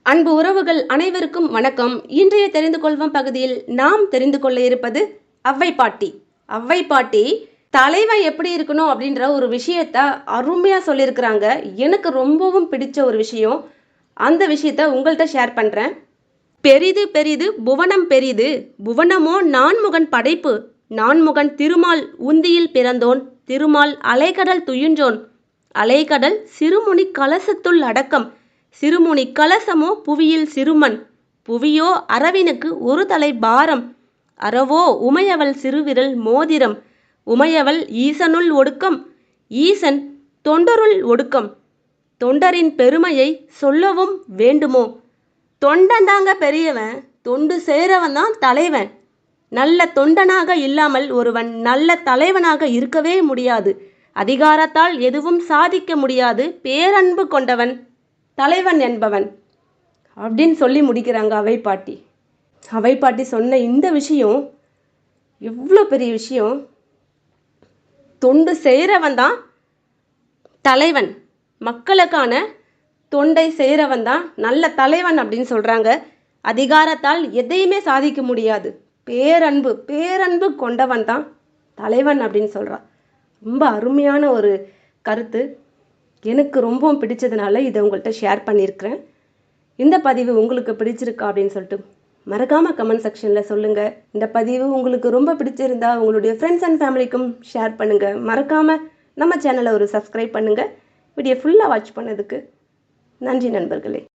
அன்பு உறவுகள் அனைவருக்கும் வணக்கம். இன்றைய தெரிந்து கொள்வோம் பகுதியில் நாம் தெரிந்து கொள்ள இருப்பது அவ்வை பாட்டி. அவ்வை பாட்டி தலைவன் எப்படி இருக்கணும் அப்படின்ற ஒரு விஷயத்த அருமையா சொல்லியிருக்கிறாங்க. எனக்கு ரொம்பவும் பிடிச்ச ஒரு விஷயம். அந்த விஷயத்த உங்கள்கிட்ட ஷேர் பண்றேன். பெரிது பெரிது புவனம் பெரிது, புவனமோ நான்முகன் படைப்பு, நான்முகன் திருமால் உந்தியில் பிறந்தோன், திருமால் அலைகடல் துயின்றோன், அலைகடல் சிறுமுனி கலசத்துள் அடக்கம், சிறுமுனி கலசமோ புவியில் சிறுமன், புவியோ அரவினுக்கு ஒரு தலை பாரம், அறவோ உமையவள் சிறுவிரல் மோதிரம், உமையவள் ஈசனுள் ஒடுக்கம், ஈசன் தொண்டருள் ஒடுக்கம், தொண்டரின் பெருமையை சொல்லவும் வேண்டுமோ, தொண்டந்தாங்க பெரியவன், தொண்டு சேரவன் தான் தலைவன், நல்ல தொண்டனாக இல்லாமல் ஒருவன் நல்ல தலைவனாக இருக்கவே முடியாது, அதிகாரத்தால் எதுவும் சாதிக்க முடியாது, பேரன்பு கொண்டவன் தலைவன் என்பவன் அப்படின்னு சொல்லி முடிக்கிறாங்க அவை பாட்டி. அவை பாட்டி சொன்ன இந்த விஷயம் எவ்வளோ பெரிய விஷயம். தொண்டு செய்கிறவன் தான் தலைவன், மக்களுக்கான தொண்டை செய்கிறவன் தான் நல்ல தலைவன் அப்படின்னு சொல்கிறாங்க. அதிகாரத்தால் எதையுமே சாதிக்க முடியாது, பேரன்பு கொண்டவன் தான் தலைவன் அப்படின்னு சொல்கிறான். ரொம்ப அருமையான ஒரு கருத்து. எனக்கு ரொம்பவும் பிடிச்சதுனால இதை உங்கள்கிட்ட ஷேர் பண்ணியிருக்கிறேன். இந்த பதிவு உங்களுக்கு பிடிச்சிருக்கா அப்படின்னு சொல்லிட்டு மறக்காமல் கமெண்ட் செக்ஷனில் சொல்லுங்கள். இந்த பதிவு உங்களுக்கு ரொம்ப பிடிச்சிருந்தா உங்களுடைய ஃப்ரெண்ட்ஸ் அண்ட் ஃபேமிலிக்கும் ஷேர் பண்ணுங்கள். மறக்காமல் நம்ம சேனலை ஒரு சப்ஸ்கிரைப் பண்ணுங்கள். வீடியோ ஃபுல்லாக வாட்ச் பண்ணதுக்கு நன்றி நண்பர்களே.